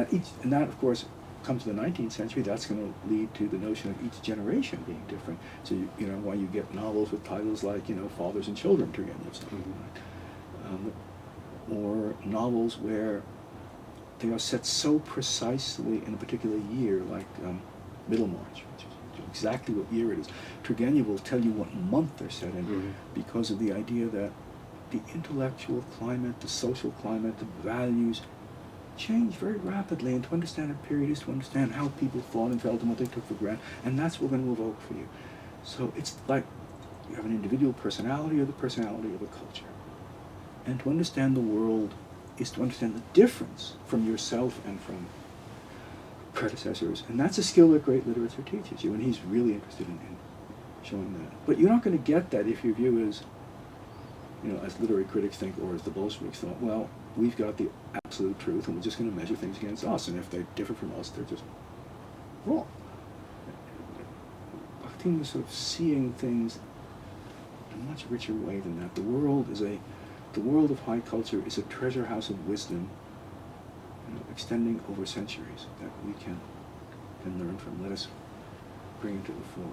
that of course comes to the 19th century, that's going to lead to the notion of each generation being different. So you know why you get novels with titles like Fathers and Children, Turgenev stuff, right? Or novels where they are set so precisely in a particular year, like Middlemarch, which is exactly what year it is. Turgenev will tell you what month they're set in, because of the idea that the intellectual climate, the social climate, the values change very rapidly, and to understand a period is to understand how people thought and felt and what they took for granted, and that's what we're going to evoke for you. So it's like you have an individual personality or the personality of a culture. And to understand the world is to understand the difference from yourself and from predecessors, and that's a skill that great literature teaches you, and he's really interested in showing that. But you're not going to get that if your view is, as literary critics think, or as the Bolsheviks thought, well, we've got the absolute truth, and we're just going to measure things against us, and if they differ from us, they're just wrong. Bakhtin was sort of seeing things in a much richer way than that. The world of high culture is a treasure house of wisdom, extending over centuries that we can learn from. Let us bring it to the fore.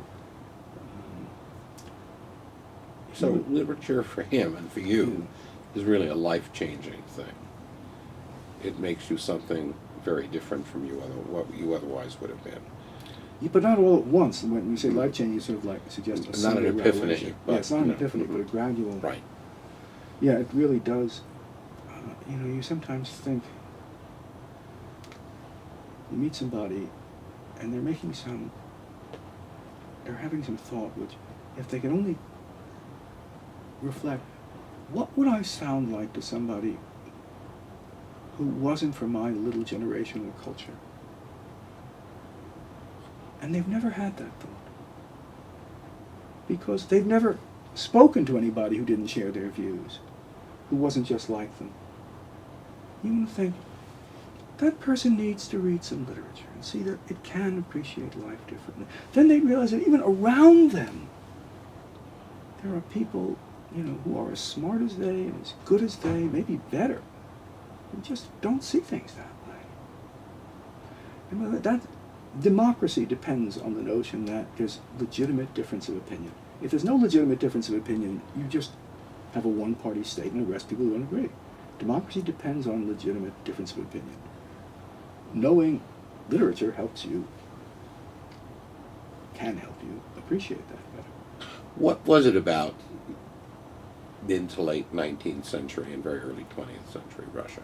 So literature for him and for you is really a life-changing thing. It makes you something very different from what you otherwise would have been. Yeah, but not all at once. And when we say life-changing, you sort of like suggest a Not single an epiphany. revelation. But, Yeah, it's not an epiphany, but a gradual. Right. Yeah, it really does. You sometimes think, you meet somebody, and they're having some thought, which, if they could only reflect, what would I sound like to somebody who wasn't from my little generation or culture? And they've never had that thought. Because they've never spoken to anybody who didn't share their views, who wasn't just like them. you want to think, that person needs to read some literature and see that it can appreciate life differently. Then they realize that even around them, there are people, who are as smart as they and as good as they, maybe better, who just don't see things that way. And that democracy depends on the notion that there's legitimate difference of opinion. If there's no legitimate difference of opinion, you just have a one-party state and the rest of people don't agree. Democracy depends on legitimate difference of opinion. Knowing literature can help you appreciate that better. What was it about mid to late 19th century and very early 20th century Russia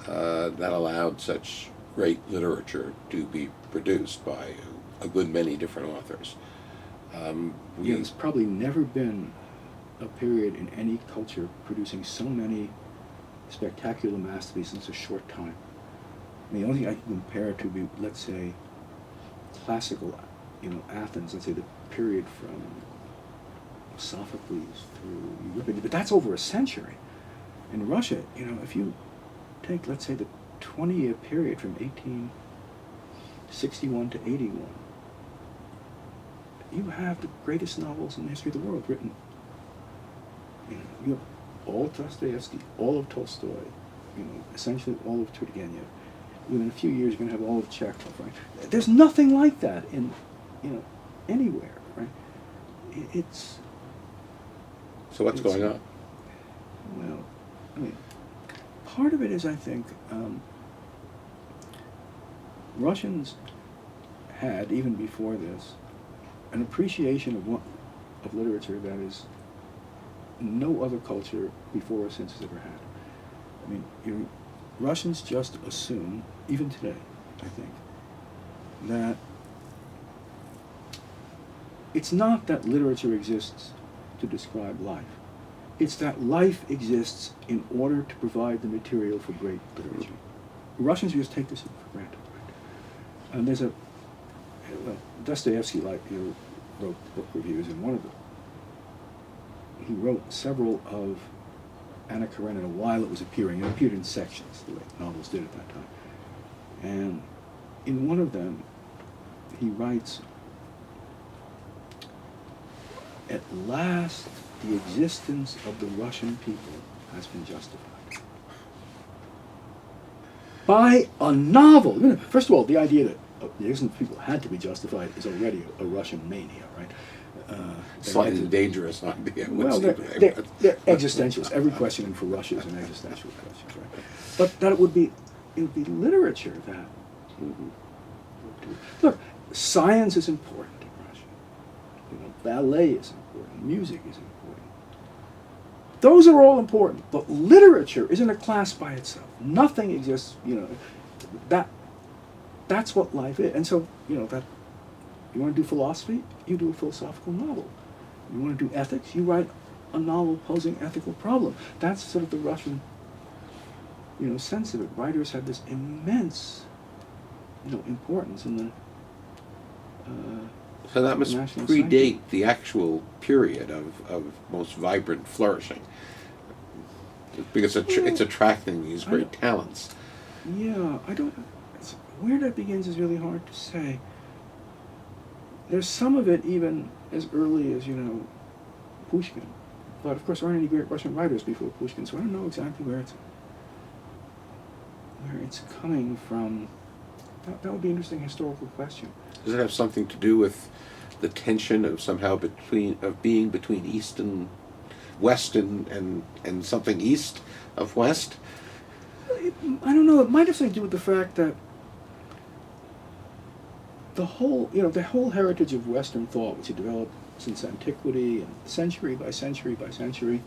that allowed such great literature to be produced by a good many different authors? There's probably never been a period in any culture producing so many spectacular masterpieces in such a short time. The only thing I can compare it to would be, let's say, classical, Athens, let's say the period from Sophocles through Euripides, but that's over a century. In Russia, if you take, let's say, the 20-year period from 1861 to 81, you have the greatest novels in the history of the world written. You have all of Dostoevsky, all of Tolstoy, essentially all of Turgenev. Within a few years, you're going to have all of Chekhov, right? There's nothing like that in, anywhere, right? It's. So what's going on? Well, part of it is, I think, Russians had, even before this, an appreciation of literature that is no other culture before or since has ever had. Russians just assume, even today, I think, that it's not that literature exists to describe life. It's that life exists in order to provide the material for great literature. Russians just take this for granted. Right? And there's Dostoevsky wrote book reviews, and he wrote several of Anna Karenina while it was appearing. It appeared in sections, the way novels did at that time. And in one of them, he writes, "At last, the existence of the Russian people has been justified." By a novel! First of all, the idea that the existence of people had to be justified is already a Russian mania, right? Slightly dangerous idea. Well, they're existentialists. Every question for Russia is an existential question, right? But that it would be literature that. Mm-hmm. Look, science is important in Russia. Ballet is important. Music is important. Those are all important, but literature isn't a class by itself. Nothing exists. That's what life is, and so that. You want to do philosophy? You do a philosophical novel. You want to do ethics? You write a novel posing ethical problem. That's sort of the Russian, sense of it. Writers have this immense, importance in the. So that must predate the actual period of most vibrant flourishing, because it's attracting these great talents. Yeah, where that begins is really hard to say. There's some of it even as early as, Pushkin. But of course there aren't any great Russian writers before Pushkin, so I don't know exactly where it's coming from. That would be an interesting historical question. Does it have something to do with the tension of being between East and West and something east of West? I don't know. It might have something to do with the fact that the whole heritage of Western thought, which had developed since antiquity and century by century by century,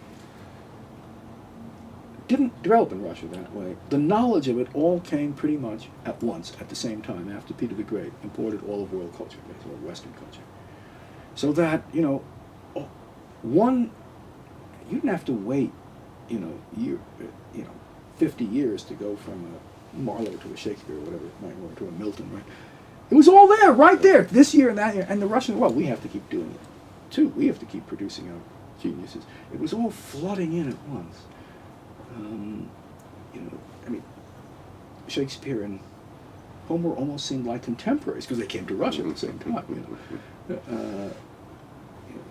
didn't develop in Russia that way. The knowledge of it all came pretty much at once, at the same time, after Peter the Great imported all of world culture, or Western culture. So that, you didn't have to wait, 50 years to go from a Marlowe to a Shakespeare or whatever, or to a Milton, right? It was all there, right there, this year and that year. And the Russians, we have to keep doing it, too. We have to keep producing our geniuses. It was all flooding in at once. I mean, Shakespeare and Homer almost seemed like contemporaries because they came to Russia at the same time. You know,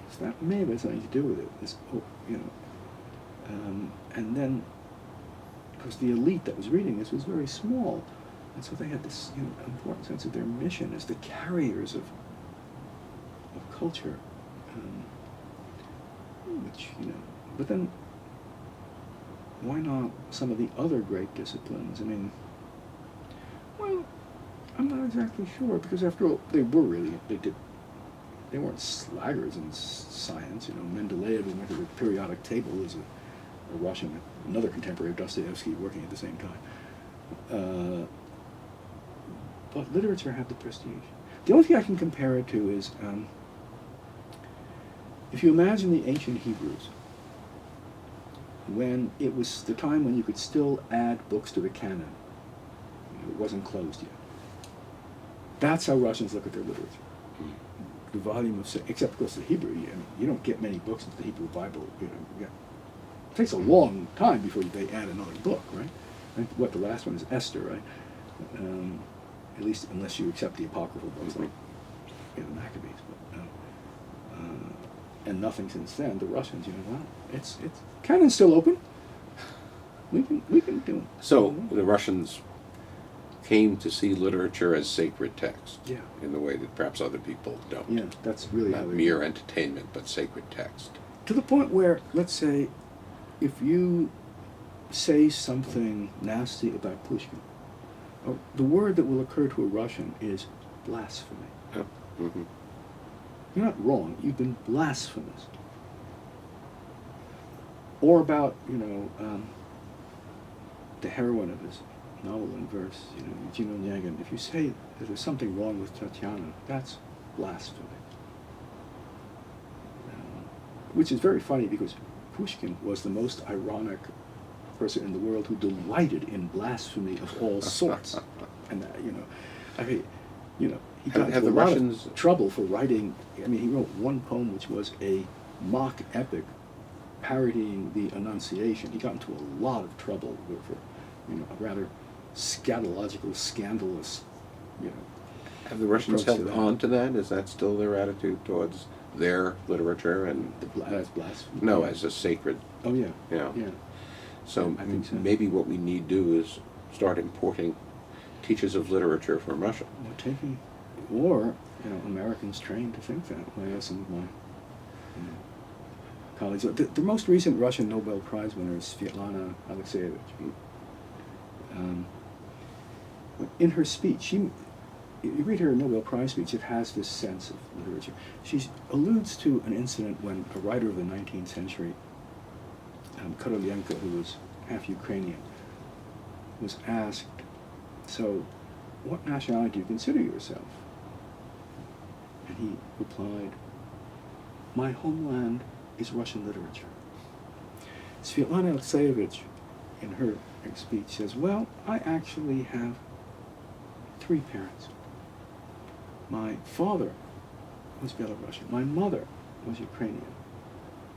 it's that may have something to do with it. This, you know, and then, because the elite that was reading this was very small, and so they had this, you know, important sense of their mission as the carriers of culture, which, you know, but then why not some of the other great disciplines? I mean, well, I'm not exactly sure, because after all, they weren't slaggards in science. You know, Mendeleev, who went to the periodic table, is a Russian, another contemporary of Dostoevsky, working at the same time. But literature had the prestige. The only thing I can compare it to is, if you imagine the ancient Hebrews, when it was the time when you could still add books to the canon, it wasn't closed yet. That's how Russians look at their literature. The volume of, except of course the Hebrew, you don't get many books into the Hebrew Bible. You know, it takes a long time before they add another book, right? And what, the last one is Esther, right? At least unless you accept the apocryphal books like the Maccabees. But, and nothing since then. The Russians, you know, well, it's canon's still open. We can do it. So the Russians came to see literature as sacred text, Yeah. in the way that perhaps other people don't. Yeah, that's really how Not they mere entertainment, but sacred text. To the point where, let's say, if you say something nasty about Pushkin, the word that will occur to a Russian is blasphemy. Yeah. Mm-hmm. You're not wrong. You've been blasphemous. Or about, you know, the heroine of this novel and verse, you know, Gino Nyagin. If you say that there's something wrong with Tatiana, that's blasphemy. Which is very funny because Pushkin was the most ironic person in the world who delighted in blasphemy of all sorts. And, you know, I mean, you know, he got into a lot of trouble for writing. I mean, he wrote one poem which was a mock epic parodying the Annunciation. He got into a lot of trouble for, you know, a rather scatological, scandalous, you know. Have the Russians held on to that? Is that still their attitude towards their literature and as blasphemy? No, yeah. As a sacred. Oh yeah. Yeah. Yeah. So, I think so. Maybe what we need to do is start importing teachers of literature from Russia. Or you know, Americans trained to think that way. Some of my colleagues. The most recent Russian Nobel Prize winner is Svetlana Alexievich. In her speech, you read her Nobel Prize speech, it has this sense of literature. She alludes to an incident when a writer of the 19th century, Korolenko, who was half Ukrainian, was asked, so what nationality do you consider yourself? And he replied, my homeland is Russian literature. Svetlana Alexievich, in her speech, says, well, I actually have 3 parents. My father was Belarusian, my mother was Ukrainian,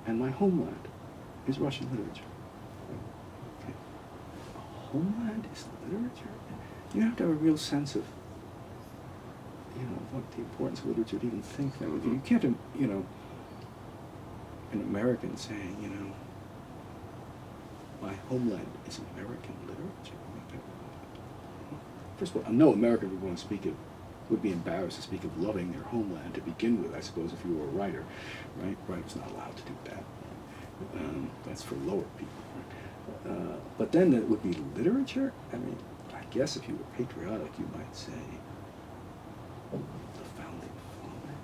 and my homeland is Russian literature. Okay. Homeland is literature? You have to have a real sense of, you know, what the importance of literature to even think that. You can't, you know, an American saying, you know, my homeland is American literature. First of all, no American would want to speak of, would be embarrassed to speak of loving their homeland to begin with, I suppose, if you were a writer, right? Writer's not allowed to do that. That's for lower people. Right? But then it would be literature. I mean, I guess if you were patriotic, you might say the founding father.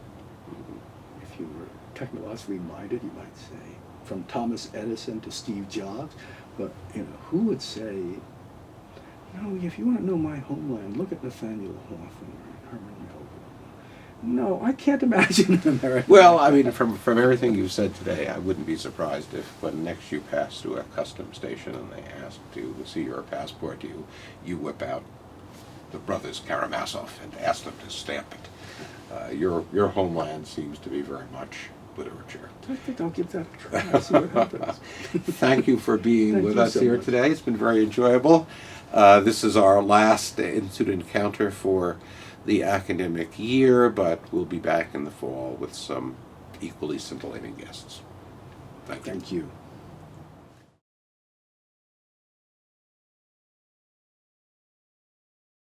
If you were technologically minded, you might say from Thomas Edison to Steve Jobs. But you know, who would say, no, if you want to know my homeland, look at Nathaniel Hawthorne or Herman Melville. No, I can't imagine an American. Well, I mean, from everything you've said today, I wouldn't be surprised if when next you pass through a customs station and they ask to see your passport, you whip out the brothers Karamazov and ask them to stamp it. Your homeland seems to be very much literature. I think I'll give that a try. See what happens. Thank you for being with us here much. today. It's been very enjoyable. This is our last Institute encounter for the academic year, but we'll be back in the fall with some equally scintillating guests. Thank you. Thank you.